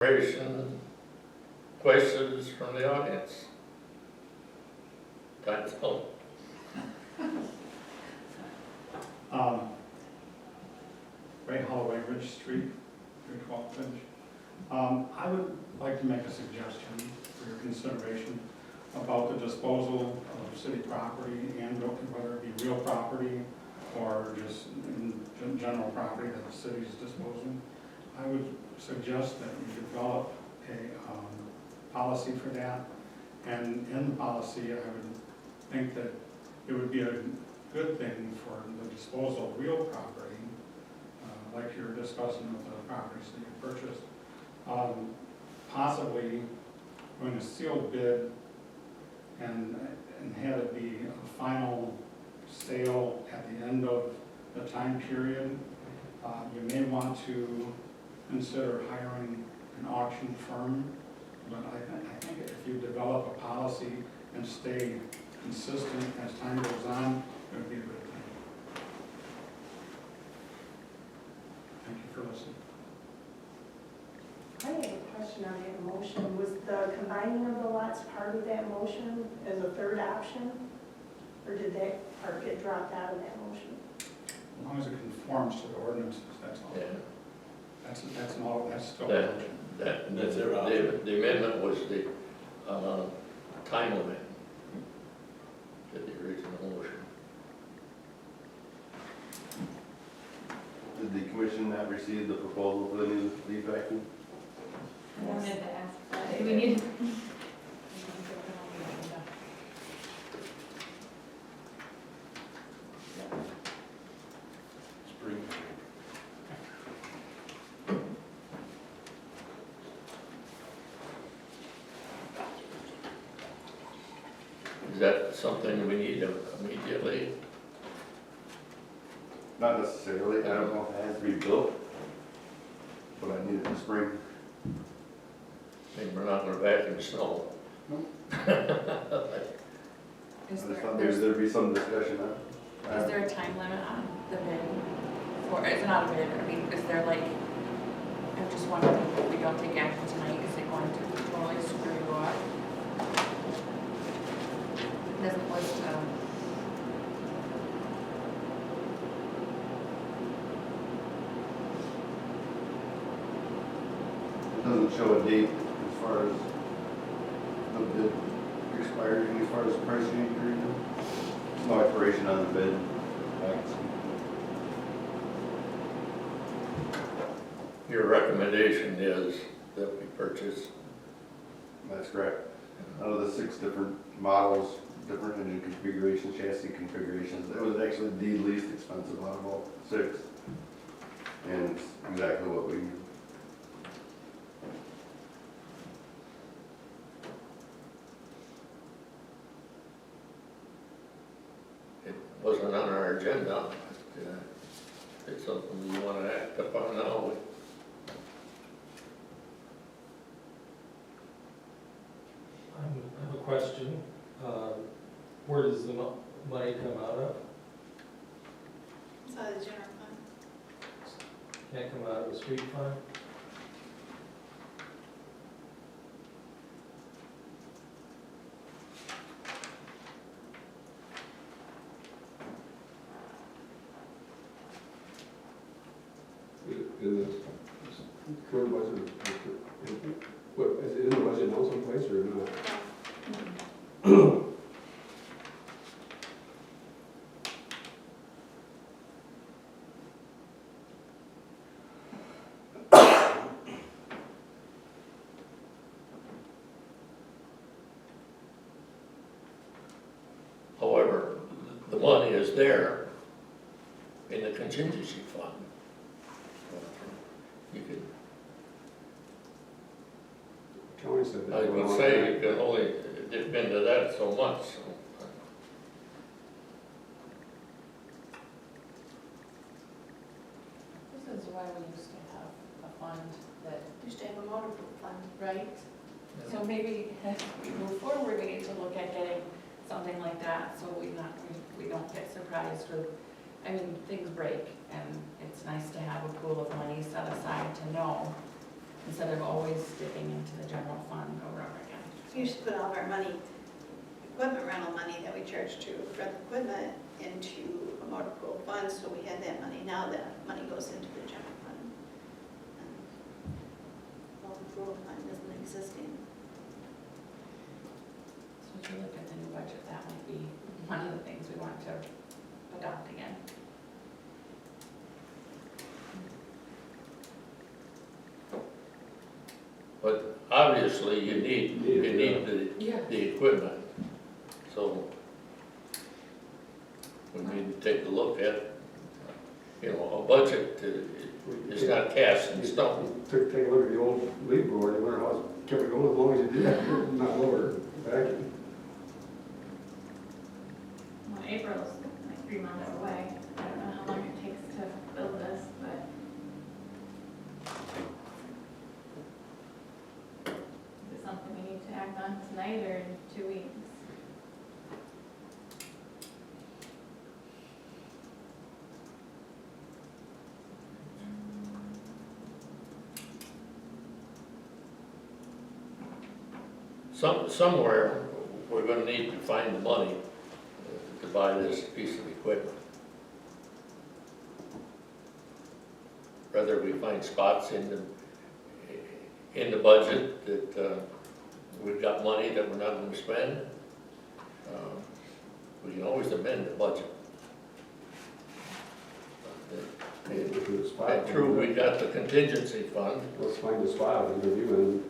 Questions from the audience? Time's up. Ray Holloway, Ridge Street, 312 Ridge. I would like to make a suggestion for your consideration about the disposal of city property and whether it be real property or just general property that the city is disposing. I would suggest that we develop a policy for that. And in the policy, I would think that it would be a good thing for the disposal of real property, like you're discussing with the properties that you purchased, possibly doing a sealed bid and have it be a final sale at the end of the time period. You may want to consider hiring an auction firm, but I think if you develop a policy and stay consistent as time goes on, it would be a good thing. Thank you for listening. I have a question on that motion. Was the combining of the lots part of that motion as a third option? Or did that part get dropped out of that motion? As long as it conforms to the ordinances, that's all. Yeah. That's still a That- motion. That's their option. The amendment was the time limit to the original motion. Did the commission not receive the proposal for the new leaf vacuum? I wanted to ask that. Do we need? Spring. Is that something we need immediately? Not necessarily, I don't know if it has to be built, but I need it in spring. I mean, we're not gonna vacuum snow. Is I just thought maybe there'd be some discussion on it. is there a time limit on the bid? Or is it not a bid? I mean, is there like, I'm just wondering if we don't take action tonight, is it going to totally screw you up? It doesn't list, It doesn't show a date as far as the bid expiring, as far as pricing agreement. There's no expiration on the bid. Your recommendation is that we purchase, That's correct. Out of the 6 different models, different engine configurations, chassis configurations, it was actually the least expensive out of all 6. And it's exactly what we need. it wasn't on our agenda, but it's something you wanna act upon now. I have a question. Where does the money come out of? It's out of the general fund. Can't come out of the street fund? In the current budget, what, is it in the budget now someplace or not? However, the money is there in the contingency fund. You could, County said that. I would say you can only dip into that so much, so. this is why we used to have a fund that, Used to have a motor pool fund. right? So maybe as we move forward, we need to look at getting something like that, so we don't get surprised with, I mean, things break, and it's nice to have a pool of money set aside to know instead of always dipping into the general fund over and over again. You should put all of our money, equipment rental money that we charge to rent equipment into a motor pool fund, so we had that money. Now that money goes into the general fund. Motor pool fund isn't existing. So if you look at the new budget, that might be one of the things we want to adopt again. But obviously, you need Yeah. the equipment. So we need to take a look at, you know, a budget, it's not cast in stone. Take a look at the old lead board, and wonder how it kept it going as long as it did, not lower, back. Well, April's like 3 months away. I don't know how long it takes to build this, but. Is it something we need to act on tonight or in 2 weeks? Somewhere, we're gonna need to find the money to buy this piece of equipment. Whether we find spots in the budget that we've got money that we're not gonna spend, we can always amend the budget. And true, we got the contingency fund. Let's find a spot and review and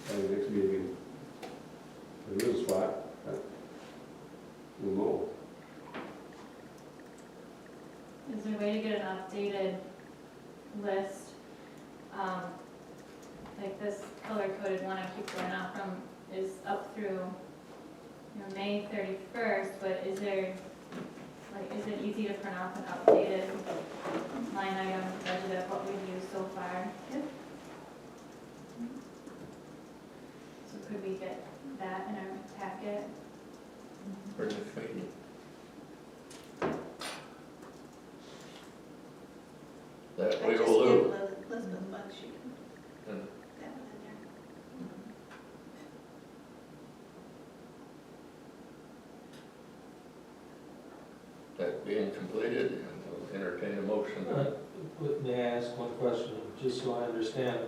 by the next meeting. If there is a spot, we'll know. Is there a way to get an updated list? Like this color-coded one I keep going off from is up through, May 31st, but is there, is it easy to print off an updated line item budget of what we've used so far? Yep. So could we get that in our packet? For the meeting. That I we just will gave do. Elizabeth a bunch, she can Hmm. put that one in there. That being completed, we'll entertain a motion. May I ask one question, just so I understand?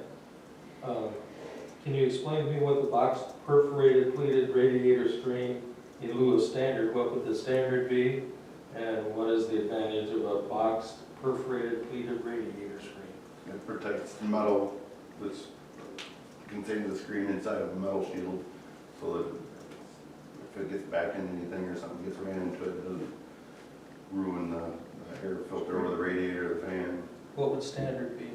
Can you explain to me what the box perforated pleated radiator screen in lieu of standard, what would the standard be? And what is the advantage of a boxed perforated pleated radiator screen? It protects the metal that's contains the screen inside of a metal shield, so that if it gets back in anything or something gets ran into it, it doesn't ruin the air filter or the radiator or the fan. What would standard be?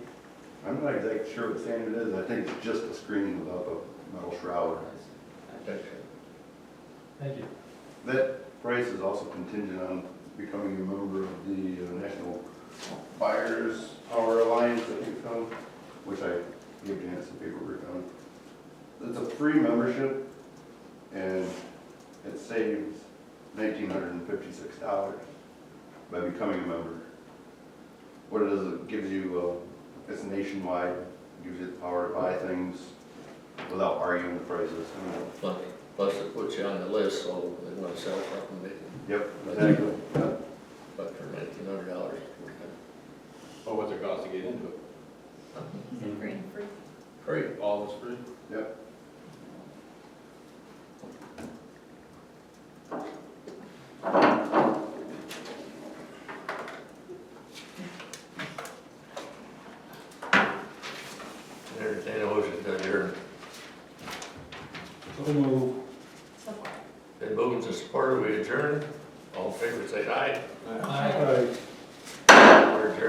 I'm not exactly sure what the standard is. I think it's just a screen without a metal shroud. Thank you. That price is also contingent on becoming a member of the National Buyers Power Alliance that we found, which I gave Janet some paperwork on. It's a free membership, and it saves $1,956 by becoming a member. What it is, it gives you, it's nationwide, gives you the power to buy things without arguing the prices. Plus it puts you on the list, so they want to sell something, they can, Yep, exactly. but for $1,900. Oh, what's it cost to get into it? Is it free? Free. All is free? Yep. Entertain a motion to adjourn. So move. Support. Been moved and supported, we adjourn. All in favor, say aye. Aye.